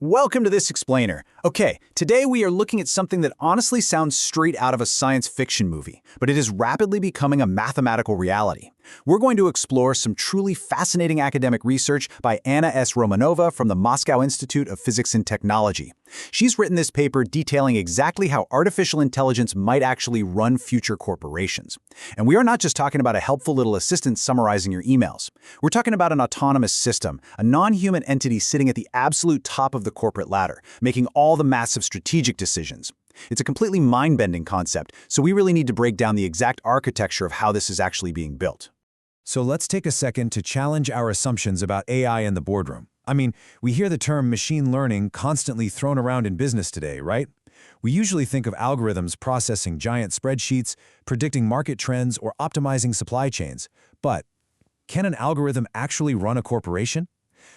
Welcome to this explainer. Okay, today we are looking at something that honestly sounds straight out of a science fiction movie, but it is rapidly becoming a mathematical reality. We're going to explore some truly fascinating academic research by Anna S. Romanova from the Moscow Institute of Physics and Technology. She's written this paper detailing exactly how artificial intelligence might actually run future corporations. And we are not just talking about a helpful little assistant summarizing your emails. We're talking about an autonomous system, a non-human entity sitting at the absolute top of the corporate ladder, making all the massive strategic decisions. It's a completely mind-bending concept, so we really need to break down the exact architecture of how this is actually being built. So let's take a second to challenge our assumptions about AI in the boardroom. I mean, we hear the term machine learning constantly thrown around in business today, right? We usually think of algorithms processing giant spreadsheets, predicting market trends, or optimizing supply chains. But can an algorithm actually run a corporation?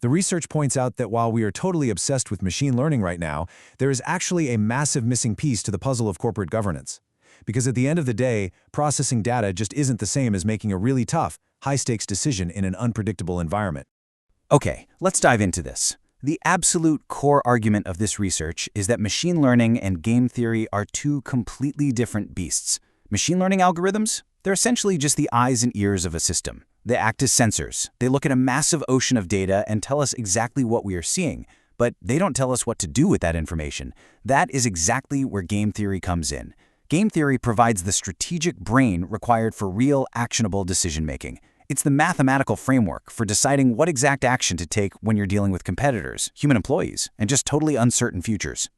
The research points out that while we are totally obsessed with machine learning right now, there is actually a massive missing piece to the puzzle of corporate governance. Because at the end of the day, processing data just isn't the same as making a really tough, high-stakes decision in an unpredictable environment. Okay, let's dive into this. The absolute core argument of this research is that machine learning and game theory are two completely different beasts. Machine learning algorithms? They're essentially just the eyes and ears of a system. They act as sensors. They look at a massive ocean of data and tell us exactly what we are seeing, but they don't tell us what to do with that information. That is exactly where game theory comes in. Game theory provides the strategic brain required for real, actionable decision-making. It's the mathematical framework for deciding what exact action to take when you're dealing with competitors, human employees, and just totally uncertain futures.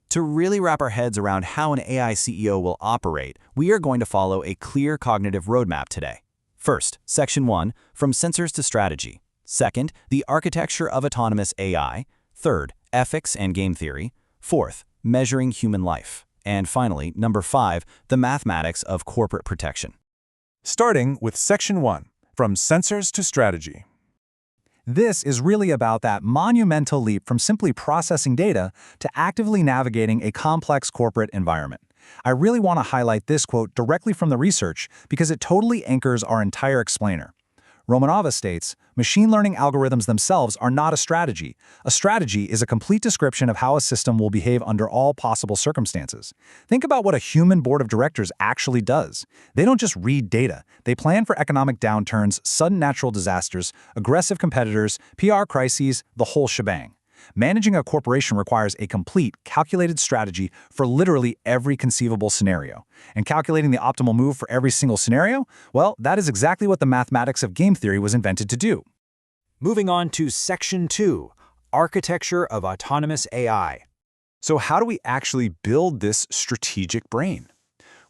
To really wrap our heads around how an AI CEO will operate, we are going to follow a clear cognitive roadmap today. First, Section 1, From Sensors to Strategy. Second, the architecture of autonomous AI. Third, ethics and game theory. Fourth, measuring human life. And finally, number 5, the mathematics of corporate protection. Starting with Section 1, From Sensors to Strategy. This is really about that monumental leap from simply processing data to actively navigating a complex corporate environment. I really want to highlight this quote directly from the research because it totally anchors our entire explainer. Romanova states, "Machine learning algorithms themselves are not a strategy. A strategy is a complete description of how a system will behave under all possible circumstances." Think about what a human board of directors actually does. They don't just read data. They plan for economic downturns, sudden natural disasters, aggressive competitors, PR crises, the whole shebang. Managing a corporation requires a complete, calculated strategy for literally every conceivable scenario. And calculating the optimal move for every single scenario? Well, that is exactly what the mathematics of game theory was invented to do. Moving on to Section 2, Architecture of Autonomous AI. So how do we actually build this strategic brain?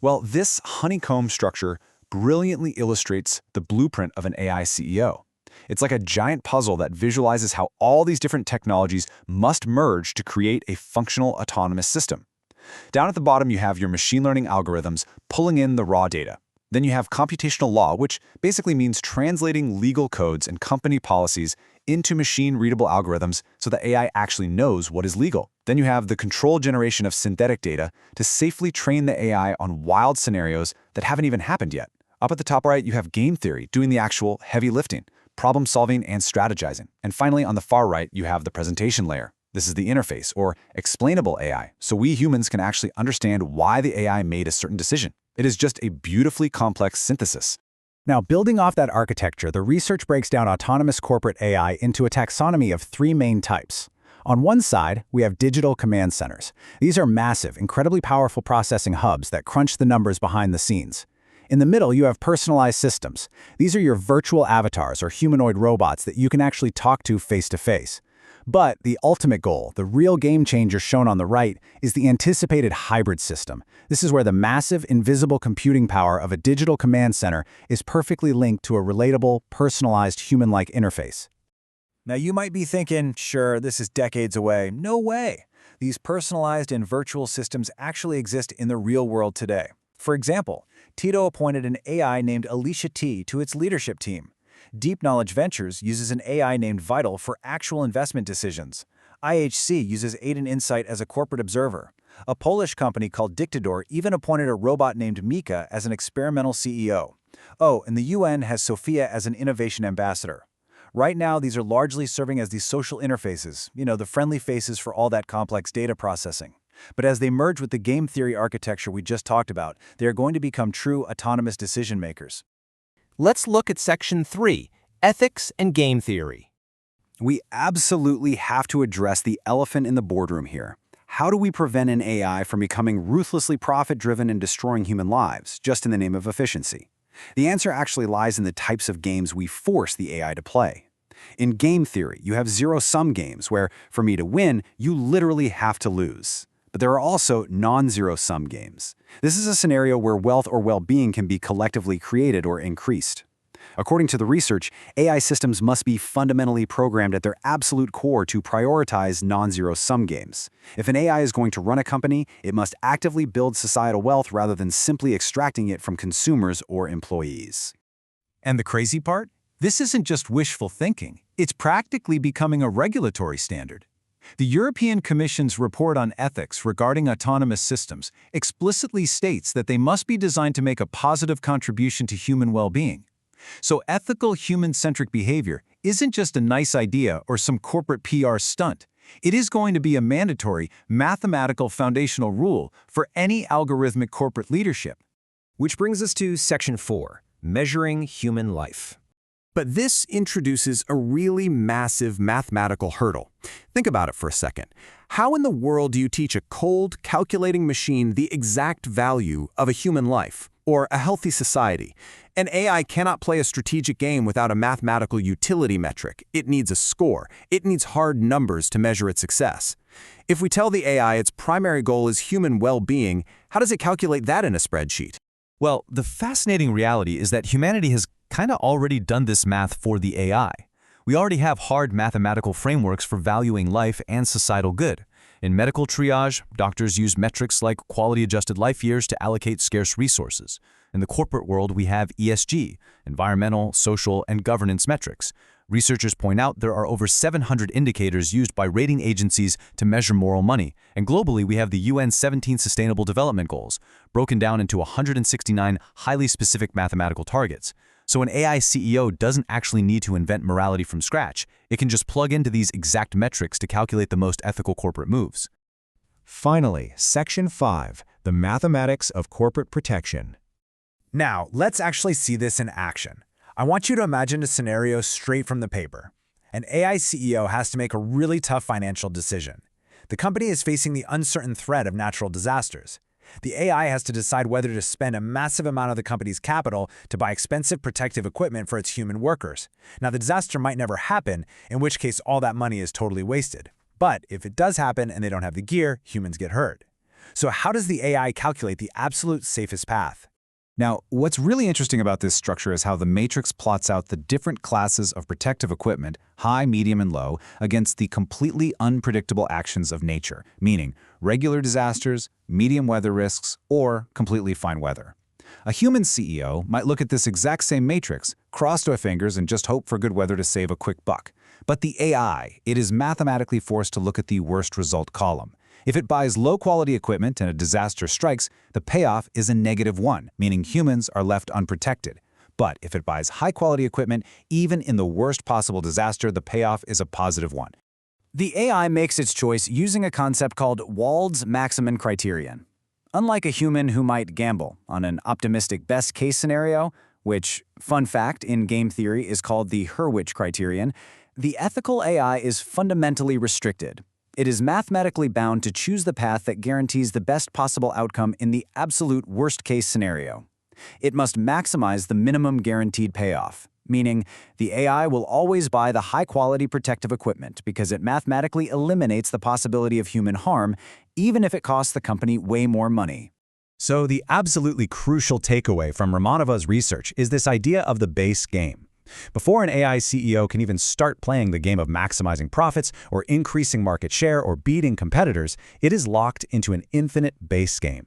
Well, this honeycomb structure brilliantly illustrates the blueprint of an AI CEO. It's like a giant puzzle that visualizes how all these different technologies must merge to create a functional autonomous system. Down at the bottom, you have your machine learning algorithms pulling in the raw data. Then you have computational law, which basically means translating legal codes and company policies into machine-readable algorithms so that AI actually knows what is legal. Then you have the controlled generation of synthetic data to safely train the AI on wild scenarios that haven't even happened yet. Up at the top right, you have game theory doing the actual heavy lifting, problem solving and strategizing. And finally, on the far right, you have the presentation layer. This is the interface, or explainable AI, so we humans can actually understand why the AI made a certain decision. It is just a beautifully complex synthesis. Now, building off that architecture, the research breaks down autonomous corporate AI into a taxonomy of 3 main types. On one side, we have digital command centers. These are massive, incredibly powerful processing hubs that crunch the numbers behind the scenes. In the middle, you have personalized systems. These are your virtual avatars or humanoid robots that you can actually talk to face-to-face. But the ultimate goal, the real game changer shown on the right, is the anticipated hybrid system. This is where the massive, invisible computing power of a digital command center is perfectly linked to a relatable, personalized, human-like interface. Now you might be thinking, sure, this is decades away. No way! These personalized and virtual systems actually exist in the real world today. For example, Tito appointed an AI named Alicia T to its leadership team. Deep Knowledge Ventures uses an AI named Vital for actual investment decisions. IHC uses Aiden Insight as a corporate observer. A Polish company called Dictador even appointed a robot named Mika as an experimental CEO. Oh, and the UN has Sophia as an innovation ambassador. Right now, these are largely serving as these social interfaces, the friendly faces for all that complex data processing. But as they merge with the game theory architecture we just talked about, they are going to become true autonomous decision makers. Let's look at Section 3, Ethics and Game Theory. We absolutely have to address the elephant in the boardroom here. How do we prevent an AI from becoming ruthlessly profit-driven and destroying human lives, just in the name of efficiency? The answer actually lies in the types of games we force the AI to play. In game theory, you have zero-sum games where, for me to win, you literally have to lose. But there are also non-zero-sum games. This is a scenario where wealth or well-being can be collectively created or increased. According to the research, AI systems must be fundamentally programmed at their absolute core to prioritize non-zero-sum games. If an AI is going to run a company, it must actively build societal wealth rather than simply extracting it from consumers or employees. And the crazy part? This isn't just wishful thinking. It's practically becoming a regulatory standard. The European Commission's report on ethics regarding autonomous systems explicitly states that they must be designed to make a positive contribution to human well-being. So ethical human-centric behavior isn't just a nice idea or some corporate PR stunt. It is going to be a mandatory, mathematical foundational rule for any algorithmic corporate leadership. Which brings us to Section 4, Measuring Human Life. But this introduces a really massive mathematical hurdle. Think about it for a second. How in the world do you teach a cold, calculating machine the exact value of a human life or a healthy society? An AI cannot play a strategic game without a mathematical utility metric. It needs a score. It needs hard numbers to measure its success. If we tell the AI its primary goal is human well-being, how does it calculate that in a spreadsheet? Well, the fascinating reality is that humanity has kind of already done this math for the AI. We already have hard mathematical frameworks for valuing life and societal good. In medical triage, doctors use metrics like quality-adjusted life years to allocate scarce resources. In the corporate world, we have ESG, environmental, social, and governance metrics. Researchers point out there are over 700 indicators used by rating agencies to measure moral money, and globally we have the UN's 17 Sustainable Development Goals, broken down into 169 highly specific mathematical targets. So an AI CEO doesn't actually need to invent morality from scratch. It can just plug into these exact metrics to calculate the most ethical corporate moves. Finally, Section 5, the mathematics of corporate protection. Now, let's actually see this in action. I want you to imagine a scenario straight from the paper. An AI CEO has to make a really tough financial decision. The company is facing the uncertain threat of natural disasters. The AI has to decide whether to spend a massive amount of the company's capital to buy expensive protective equipment for its human workers. Now, the disaster might never happen, in which case all that money is totally wasted. But if it does happen and they don't have the gear, humans get hurt. So how does the AI calculate the absolute safest path? Now, what's really interesting about this structure is how the matrix plots out the different classes of protective equipment, high, medium, and low, against the completely unpredictable actions of nature, meaning regular disasters, medium weather risks, or completely fine weather. A human CEO might look at this exact same matrix, cross their fingers, and just hope for good weather to save a quick buck. But the AI, it is mathematically forced to look at the worst result column. If it buys low-quality equipment and a disaster strikes, the payoff is a -1, meaning humans are left unprotected. But if it buys high-quality equipment, even in the worst possible disaster, the payoff is a +1. The AI makes its choice using a concept called Wald's maximum criterion. Unlike a human who might gamble on an optimistic best-case scenario, which, fun fact, in game theory is called the Hurwitz criterion, the ethical AI is fundamentally restricted. It is mathematically bound to choose the path that guarantees the best possible outcome in the absolute worst-case scenario. It must maximize the minimum guaranteed payoff, meaning the AI will always buy the high-quality protective equipment because it mathematically eliminates the possibility of human harm, even if it costs the company way more money. So the absolutely crucial takeaway from Ramanova's research is this idea of the base game. Before an AI CEO can even start playing the game of maximizing profits or increasing market share or beating competitors, it is locked into an infinite base game.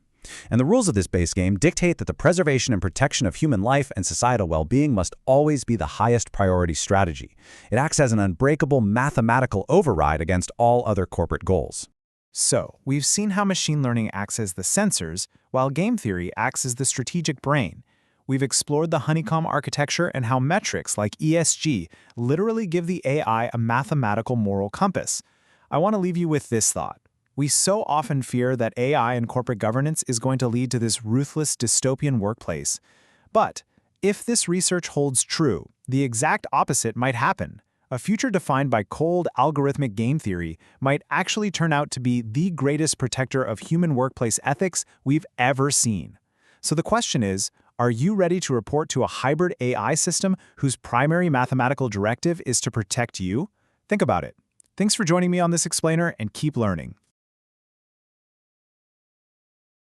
And the rules of this base game dictate that the preservation and protection of human life and societal well-being must always be the highest priority strategy. It acts as an unbreakable mathematical override against all other corporate goals. So, we've seen how machine learning acts as the sensors, while game theory acts as the strategic brain. we've explored the honeycomb architecture and how metrics like ESG literally give the AI a mathematical moral compass. I want to leave you with this thought. We so often fear that AI and corporate governance is going to lead to this ruthless dystopian workplace. But if this research holds true, the exact opposite might happen. A future defined by cold, algorithmic game theory might actually turn out to be the greatest protector of human workplace ethics we've ever seen. So the question is, are you ready to report to a hybrid AI system whose primary mathematical directive is to protect you? Think about it. Thanks for joining me on this explainer, and keep learning.